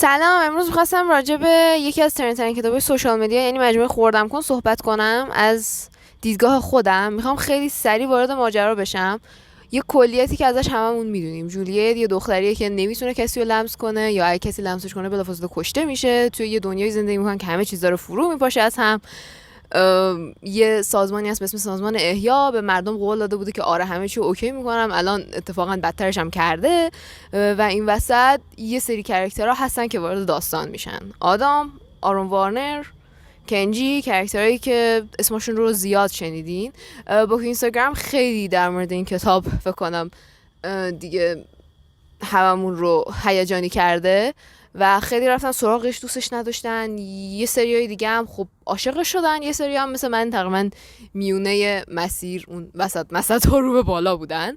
سلام. امروز می‌خواستم راجع به یکی از ترندترین کتاب‌های سوشال مدیا یعنی مجموعه خوردم کن صحبت کنم. از دیدگاه خودم میخوام خیلی سریع وارد ماجرا بشم. یه کلیتی که ازش هممون میدونیم، جولیت یه دختریه که نمیتونه کسی رو لمس کنه، یا اگه کسی لمسش کنه بلافاصله کشته میشه. توی یه دنیای زندگی میکنن که همه چیز داره فرو میپاشه از هم. یه سازمانی هست به اسم سازمان احیا، به مردم قول داده بوده که آره همه چی اوکی میکنم، الان اتفاقا بدترش هم کرده. و این وسط یه سری کرکترها هستن که وارد داستان میشن. آدام، آرون وارنر، کنجی، کرکترهایی که اسمشون رو زیاد شنیدین. با اینستاگرام خیلی در مورد این کتاب فکر کنم دیگه هممون رو هیجانی کرده و خیلی رفتن سراغش، دوستش نداشتن. یه سریای دیگه هم خب عاشقش شدن، یه سری هم مثل من تقریبا میونه مسیر اون وسط ها رو به بالا بودن.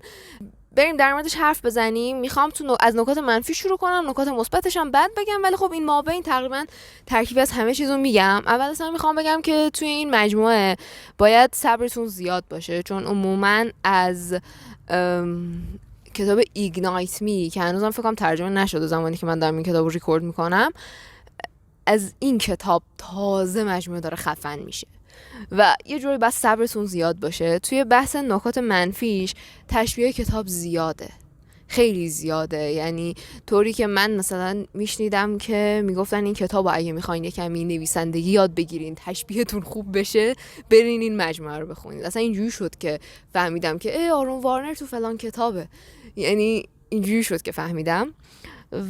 بریم در موردش حرف بزنیم. میخوام از نکات منفی شروع کنم، نکات مثبتش هم بعد بگم، ولی خب این مابین تقریبا ترکیب از همه چیزو میگم. اول اصلا میخوام بگم که توی این مجموعه باید صبرتون زیاد باشه، چون عموما از کتاب ایگنایت می که هنوزم فکر کنم ترجمه نشده زمانی که من دارم این کتاب رو ریکورد میکنم، از این کتاب تازه مجموعه داره خفن میشه و یه جوری بس صبرتون زیاد باشه. توی بحث نکات منفیش تشبیه کتاب زیاده، خیلی زیاده. یعنی طوری که من مثلا میشنیدم که میگفتن این کتاب اگه میخواین یه کمی نویسندگی یاد بگیرین، تشبیهتون خوب بشه، برین این مجموعه رو بخونید. اصلا اینجوری شد که فهمیدم که آرون وارنر تو فلان کتابه. یعنی اینجوری شد که فهمیدم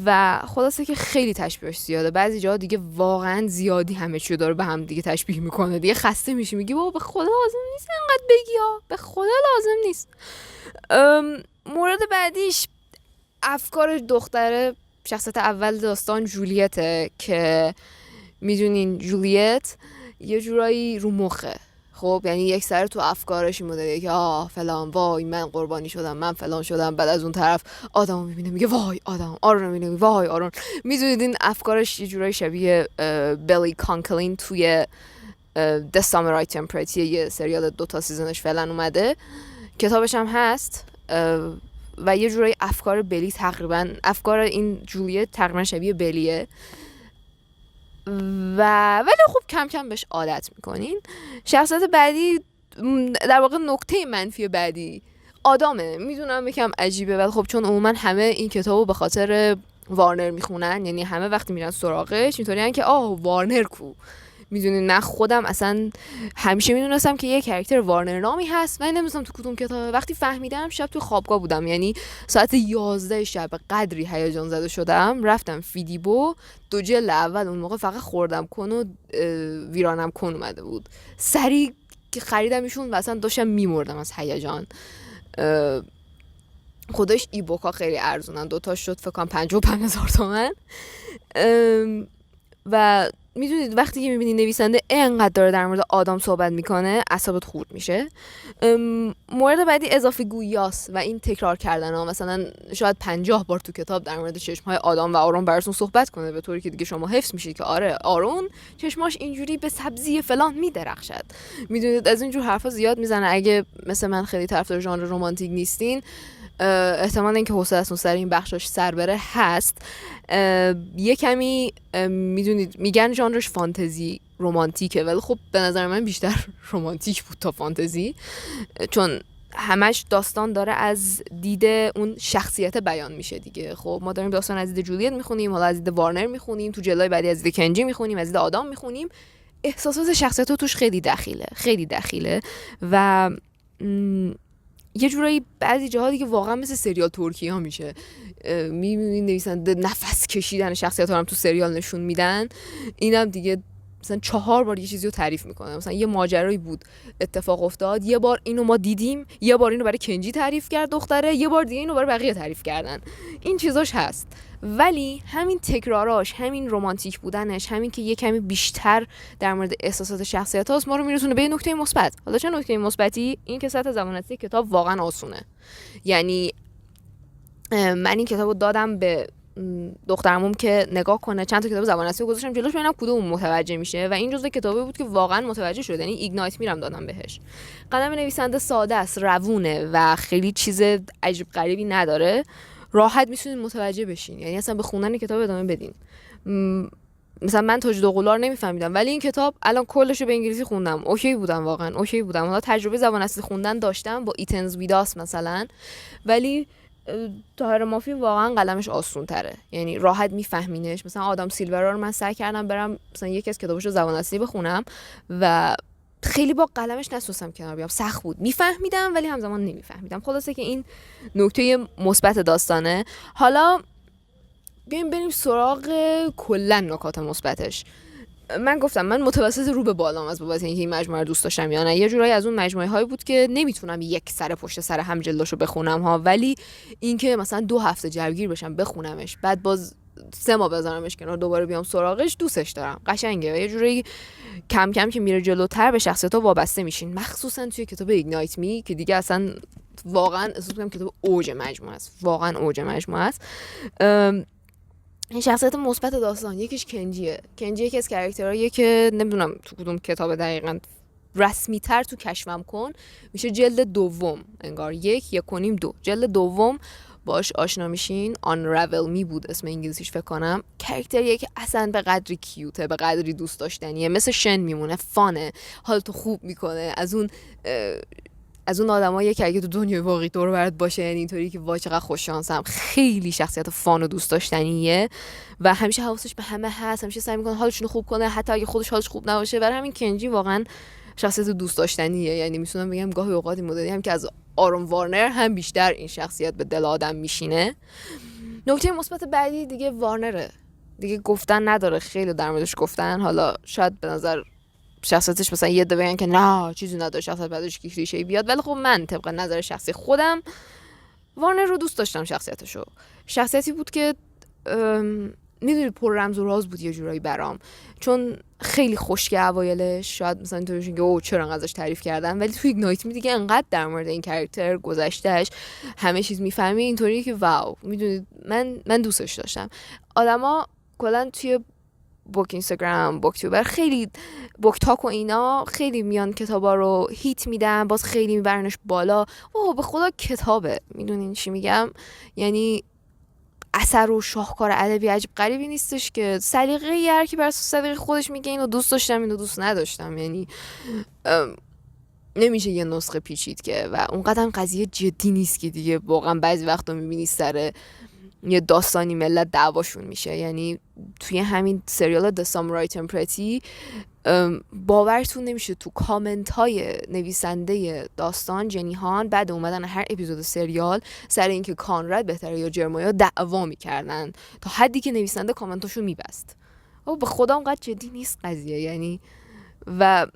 و خلاصه که خیلی تشبیهش زیاده. بعضی جاها دیگه واقعا زیادی همه چی داره به هم دیگه تشبیه میکنه، دیگه خسته میشی، میگی بابا به خدا لازم نیست انقدر بگی ها، به خدا لازم نیست. مورد بعدیش افکار دختره، شخصیت اول داستان جولیته که میدونین جولیت یه جورایی رو مخه. خب یعنی یک سر تو افکارش این مدلیه که فلان، وای من قربانی شدم، من فلان شدم. بعد از اون طرف آدمو میبینه میگه وای آدم، آرون میبینه وای آرون. میدونید این افکارش یه جورایی شبیه بیلی کانکلین توی The Samurai Temperate، یه سریال 2 سیزنش فعلا اومده، کتابش هم هست. و یه جورایی افکار بلی تقریبا، افکار این جولیت تقریبا شبیه بلیه ولی خب کم کم بهش عادت میکنین. شخصیت بعدی، در واقع نکته منفی بعدی، آدامه. میدونم یکم عجیبه ولی خب چون عموما همه این کتابو به خاطر وارنر میخونن، یعنی همه وقتی میرن سراغش اینطوریان که وارنر کو. میدونین من خودم اصلا همیشه میدونستم که یه کرکتر وارنر نامی هست و نمیدونستم تو کدوم کتابه. وقتی فهمیدم شب تو خوابگاه بودم، یعنی ساعت 11 شب، قدری هیجان زده شدم رفتم فیدیبو 2 جلد اول اون موقع فقط خوردم کن و ویرانم کن اومده بود، سریع که خریدمشون و اصلا داشتم میمردم از هیجان. خودش ای بوکا خیلی ارزونن، 2 تا شد فکر کنم 55,000 تومان. و میدونید وقتی که میبینی نویسنده اینقدر داره در مورد آدم صحبت میکنه اعصابت خورد میشه. مورد بعدی اضافه گویاست و این تکرار کردن ها. مثلا شاید 50 بار تو کتاب در مورد چشمهای آدم و آرون براتون صحبت کنه به طوری که دیگه شما حفظ میشید که آره آرون چشماش اینجوری به سبزی فلان میدرخشد. میدونید از اینجور حرفا زیاد میزنه. اگه مثل من خیلی طرفدار ژانر رمانتیک نیستین، احتمال اینکه حوصله‌تون سر این بخشش سر بره هست. یه کمی میدونید میگن ژانرش فانتزی رمانتیکه، ولی خب به نظر من بیشتر رمانتیک بود تا فانتزی، چون همش داستان داره از دید اون شخصیت بیان میشه دیگه. خب ما داریم داستان از دید جولیت میخونیم، حالا از دید وارنر میخونیم، تو جلای بعدی از دید کنجی میخونیم، از دید آدم میخونیم. احساسات شخصیت توش خیلی دخیله و یه جورایی بعضی جاها دیگه واقعا مثل سریال ترکی ها میشه. میبینید نویسنده نفس کشیدن شخصیت ها هم تو سریال نشون میدن. اینم دیگه مثلا 4 بار یه چیزی رو تعریف میکنه. مثلا یه ماجرایی بود اتفاق افتاد، یه بار اینو ما دیدیم، یه بار اینو برای کنجی تعریف کرد دختره، یه بار دیگه اینو برای بقیه تعریف کردن. این چیزاش هست، ولی همین تکراراش، همین رمانتیک بودنش، همین که یه کمی بیشتر در مورد احساسات شخصیت هاست ما رو میرسونه به نکته مثبت. حالا چه نکته مثبتی؟ این که سطح زبانشناسی کتاب واقعا آسونه. یعنی من این کتابو دادم به دخترمون که نگاه کنه، چند تا کتاب زبانشناسی گذاشتم جلوش ببینم کدوم متوجه میشه و این جزو کتابی بود که واقعا متوجه شد. یعنی ایگنایت میرم دادم بهش. قلم نویسنده ساده است، روونه و خیلی چیز عجیب غریبی نداره. راحت میتونین متوجه بشین، یعنی اصلا به خوندن کتاب ادامه بدین. مثلا من تاج دوقلو نمیفهمیدم، ولی این کتاب الان کلش رو به انگلیسی خوندم، اوکی بودم، واقعا اوکی بودم. حالا تجربه زبان اصلی خوندن داشتم با ایتنز ویداس مثلا، ولی طاهر مافی واقعا قلمش آسون تره، یعنی راحت میفهمینش. مثلا آدم سیلورا رو من سعی کردم برم مثلا یکی از کتابش رو زبان اصلی بخونم و خیلی با قلمش نتونستم کنار بیام، سخت بود، میفهمیدم ولی همزمان نمیفهمیدم. خلاصه که این نکته مثبت داستانه. حالا بیایم بریم سراغ کلا نکات مثبتش. من گفتم من متوسط رو به بالام از بابت اینکه این مجموعه رو دوست داشتم یا نه. یه جورایی از اون مجموعه هایی بود که نمیتونم یک سر پشت سر هم جلدشو بخونم ها، ولی اینکه مثلا 2 هفته جوگیر بشم بخونمش، بعد باز 3 ماه بذارمش کنار دوباره بیام سراغش، دوستش دارم، قشنگه و یه جورایی کم کم که میره جلوتر به شخصیت‌ها وابسته میشین، مخصوصا توی کتاب ایگنایت می که دیگه اصلا واقعا احساس می‌کنم کتاب اوج مجموعه است، واقعا اوج مجموعه است. این شخصیت مثبت داستان یکیش کنجیه. کنجی یکی از کاراکترهاییه که نمیدونم تو کدوم کتاب دقیقاً رسمی تر تو کشفم کن میشه جلد دوم، انگار 1.5 جلد دوم باش آشنا میشین. Unravel Me بود اسم انگلیسیش فکر کنم. کاراکتریه که اصلا به قدری کیوته، به قدری دوست داشتنیه، مثل شن میمونه، فانه، حالتو خوب میکنه، از اون آدمایی که اگه تو دنیای واقعی دور برات باشه یعنی اینطوری که وای چقدر خوش شانسم. خیلی شخصیت فان و دوست داشتنیه و همیشه حواسش به همه هست، همیشه سعی میکنه حالشون خوب کنه حتی اگه خودش حالش خوب نباشه. برای همین کنجی واقعا شخصیت دوست داشتنیه، یعنی میتونم بگم گاهی اوقات این مدلی هم که از آرون وارنر هم بیشتر این شخصیت به دل آدم میشینه. نکته مثبت بعدی دیگه وارنره، دیگه گفتن نداره، خیلی در موردش گفتن. حالا شاید به نظر شخصیتش مثلا یه عده بگن که نه چیزی نداره، شخصیت بعدش که کلیشه‌ای بیاد، ولی خب من طبق نظر شخصی خودم وارنر رو دوست داشتم. شخصیتی بود که میدونی پر رمز و راز بود یه جورایی برام، چون خیلی خشکه اوایلش، شاید مثلا اینطوری بشه که اوه چرا انقدر ازش تعریف کردن، ولی توی ایگنایت می دیگه انقدر در مورد این کاراکتر گذشتهش همه چیز میفهمی، اینطوری که واو، میدونید من دوستش داشتم. آدما کلا توی بوک اینستاگرام، بوک توبر، خیلی بوک تاک و اینا خیلی میان کتابا رو هیت میدن، باز خیلی میبرنش بالا. اوه به خدا کتابه، میدونین چی میگم؟ یعنی اثر و شاهکار ادبی عجیب غریبی نیستش که سلیقه هر کی بر اساس سلیقه خودش میگه اینو دوست داشتم اینو دوست نداشتم، یعنی نمیشه یه نسخه پیچید که و اونقدر قضیه جدی نیست که دیگه واقعا بعضی وقتا میبینی سر یه داستانی ملت دعواشون میشه. یعنی توی همین سریال The Samurai Temperati باورتون نمیشه تو کامنت های نویسنده داستان جنی هان بعد اومدن هر اپیزود سریال سر اینکه کانراد بهتره یا جرمایا دعوا میکردن تا حدی که نویسنده کامنتاشو میبست. او به خدا اونقدر جدی نیست قضیه، یعنی و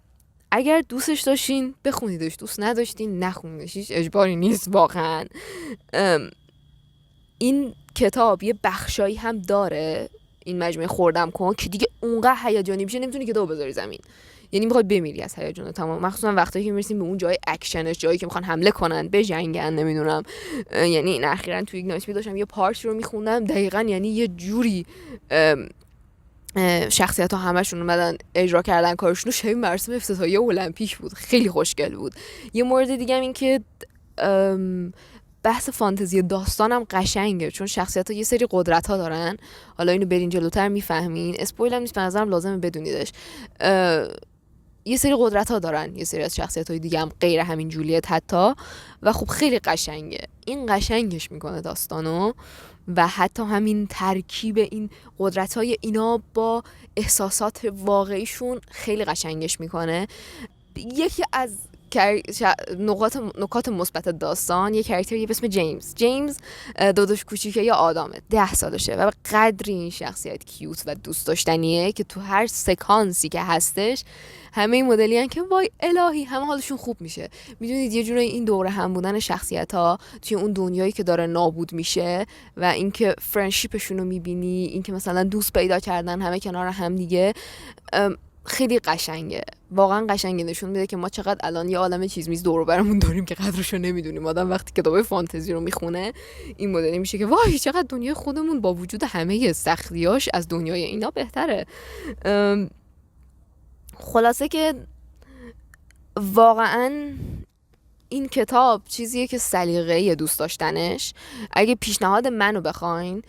اگر دوستش داشتین بخونیدش، دوست نداشتین نخونیدش، هیچ اجباری نیست واقعا. این کتاب یه بخشایی هم داره این مجموعه خوردم کن که دیگه اونقدر هیجانی میشه نمیتونی کتابو بذاری زمین، یعنی میخواد بمیری از هیجان تمام، مخصوصا وقتی که میرسیم به اون جای اکشنش، جایی که میخوان حمله کنن بجنگن نمیدونم. یعنی این اخیراً تو ایگنایت داشتم یه پارت رو میخوندم دقیقاً، یعنی یه جوری شخصیت ها همشون اومدن اجرا کردن کارشون، شبیه مراسم افتتاحیه المپیک بود، خیلی خوشگل بود. یه مورد دیگه هم این که بحث فانتزی داستانم قشنگه، چون شخصیت‌ها یه سری قدرت‌ها دارن. حالا اینو برین جلوتر میفهمین، اسپویل هم نیست، به نظرم لازمه بدونیدش. یه سری قدرت‌ها دارن یه سری از شخصیت‌های دیگه هم غیر همین جولیت حتی، و خب خیلی قشنگه. این قشنگش میکنه داستانو و حتی همین ترکیب این قدرت‌های اینا با احساسات واقعیشون خیلی قشنگش میکنه. یکی از نکات مثبت داستان یه کاراکتری به اسم جیمز داداش کوچیکه یا آدمه 10 سالشه و قدری این شخصیت کیوت و دوست داشتنیه که تو هر سکانسی که هستش همه این مدلی هن که وای الهی همه حالشون خوب میشه. میدونید یه جوری این دوره هم بودن شخصیت ها توی اون دنیایی که داره نابود میشه و اینکه فرندشیپشون رو میبینی، اینکه مثلا دوست پیدا کردن همه کنار هم دیگه، خیلی قشنگه، واقعا قشنگه. نشون میده که ما چقدر الان یه عالمه چیز میز دور و برمون داریم که قدرشو نمیدونیم. آدم وقتی کتاب فانتزی رو میخونه این مدلی میشه که وای چقدر دنیای خودمون با وجود همه سختیاش از دنیای اینا بهتره. خلاصه که واقعا این کتاب چیزیه که سلیقه‌ای دوست داشتنش. اگه پیشنهاد منو بخواین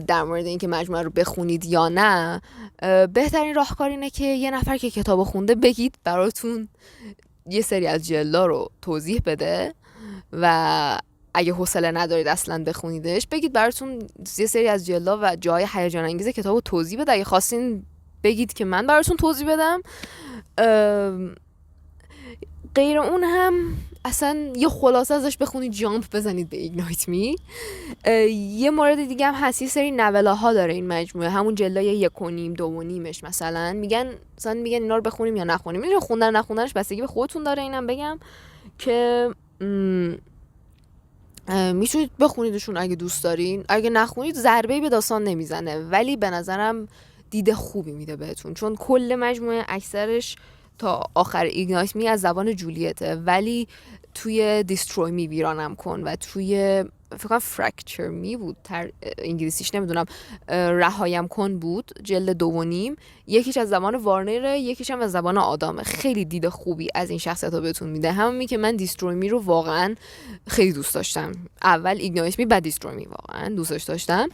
در مورد اینکه مجموعه رو بخونید یا نه، بهترین راهکار اینه که یه نفر که کتابو خونده بگید براتون یه سری از جلدا رو توضیح بده و اگه حوصله ندارید اصلا بخونیدش، بگید براتون یه سری از جلدا و جای هیجان انگیز کتابو توضیح بده. اگه خواستین بگید که من براتون توضیح بدم. غیر اون هم اصلا یه خلاصه ازش بخونید، جامپ بزنید به ایگنایت می. یه مورد دیگه هم هست، یه سری نوله ها داره این مجموعه، همون جلدای 1.5 2.5 مثلا میگن اینا رو بخونیم یا نخونیم. میدونی خوندن نخوندنش بستگی به خودتون داره. اینم بگم که میتونید بخونیدشون اگه دوست دارین، اگه نخونید ضربه‌ای به داستان نمیزنه، ولی به نظرم دید خوبی میده بهتون، چون کل مجموعه اکثرش تا آخر ایگنایت می از زبان جولیته، ولی توی دیستروی می ویرانم کن و توی فکر کنم فرکچر می بود انگلیسیش نمیدونم، رهایم کن بود جلد 2.5. یکیش از زبان وارنره، یکیش هم از زبان آدامه. خیلی دید خوبی از این شخصیت‌ها بهتون میده. همین که من دیستروی می رو واقعا خیلی دوست داشتم. اول ایگنایت می بعد دیستروی می واقعا دوستش داشتم.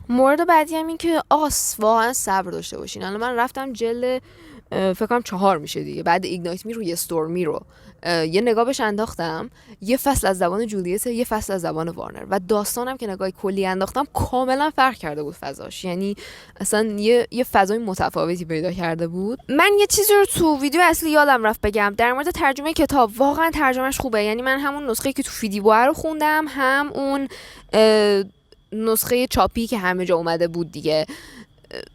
مورد بعدی هم این که واقعا صبر داشته باشین. الان من رفتم جلد فکر کنم 4 میشه دیگه، بعد ایگنایت می رو یه ستورمی رو یه نگاه بهش انداختم. یه فصل از زبان جولیت، یه فصل از زبان وارنر، و داستانم که نگاه کلی انداختم کاملا فرق کرده بود فضاش. یعنی اصلا یه فضای متفاوتی پیدا کرده بود. من یه چیزی رو تو ویدیو اصلی یادم رفت بگم در مورد ترجمه کتاب. واقعا ترجمهش خوبه. یعنی من همون نسخه‌ای که تو فیدیبو رو خوندم، هم اون نسخه چاپی که همه جا اومده بود دیگه،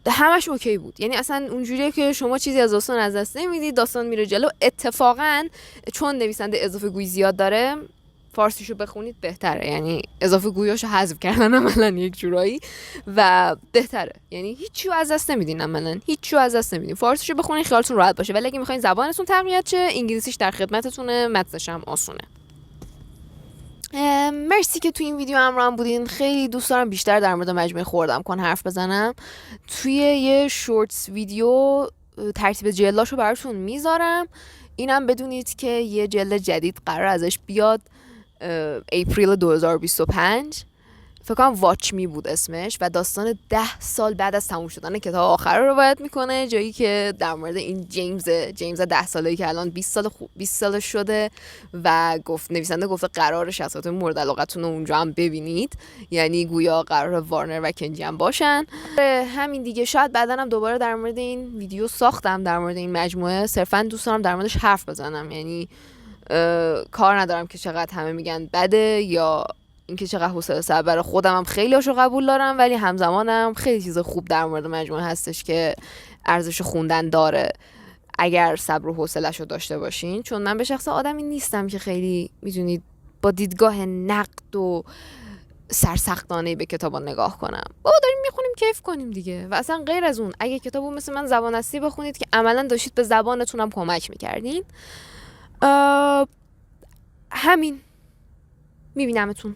همش اوکی بود. یعنی اصلا اونجوریه که شما چیزی از داستان از دست نمیدید، داستان میره جلو. اتفاقا چون نویسنده اضافه گویی زیاد داره، فارسیشو بخونید بهتره. یعنی اضافه گوییاشو حذف کردن عملاً یک جورایی و بهتره. یعنی هیچیو از دست نمیدین، عملاً هیچیو از دست نمیدین. فارسیشو بخونید خیالتون راحت باشه، ولی اگه میخواین زبانتون تقویت شه، انگلیسیش در خدمتتونه، متنش هم آسونه. مرسی که تو این ویدیو همراهم بودین. خیلی دوست دارم بیشتر در مورد مجموعه خوردم کن حرف بزنم. توی یه شورتس ویدیو ترتیب جلداشو براتون میذارم. اینم بدونید که یه جلد جدید قرار ازش بیاد اپریل 2025. فکر کنم واچ می بود اسمش و داستان 10 سال بعد از تموم شدن کتاب آخر رو روایت میکنه، جایی که در مورد این جیمز 10 ساله‌ای که الان 20 سال شده و نویسنده گفته قرار شخصیت مورد علاقتون رو اونجا هم ببینید. یعنی گویا قرار وارنر و کنجی هم باشن. همین دیگه. شاید بعداً هم دوباره در مورد این ویدیو ساختم، در مورد این مجموعه. صرفاً دوست دارم در موردش حرف بزنم. یعنی کار ندارم که چقدر همه میگن بده یا اینکه چقدر حوصله سر برای خودم هم خیلی هاشو قبول دارم، ولی همزمانم خیلی چیز خوب در مورد مجموعه هستش که ارزش خوندن داره اگر صبر و حوصله‌شو داشته باشین. چون من به شخص آدمی نیستم که خیلی میدونید با دیدگاه نقد و سرسختانه به کتابا نگاه کنم. بابا داریم میخونیم کیف کنیم دیگه. و اصلا غیر از اون، اگه کتابو مثل من زبان اصلی بخونید که عملا داشتید به زبانتون هم کمک میکردین. همین. میبینمتون.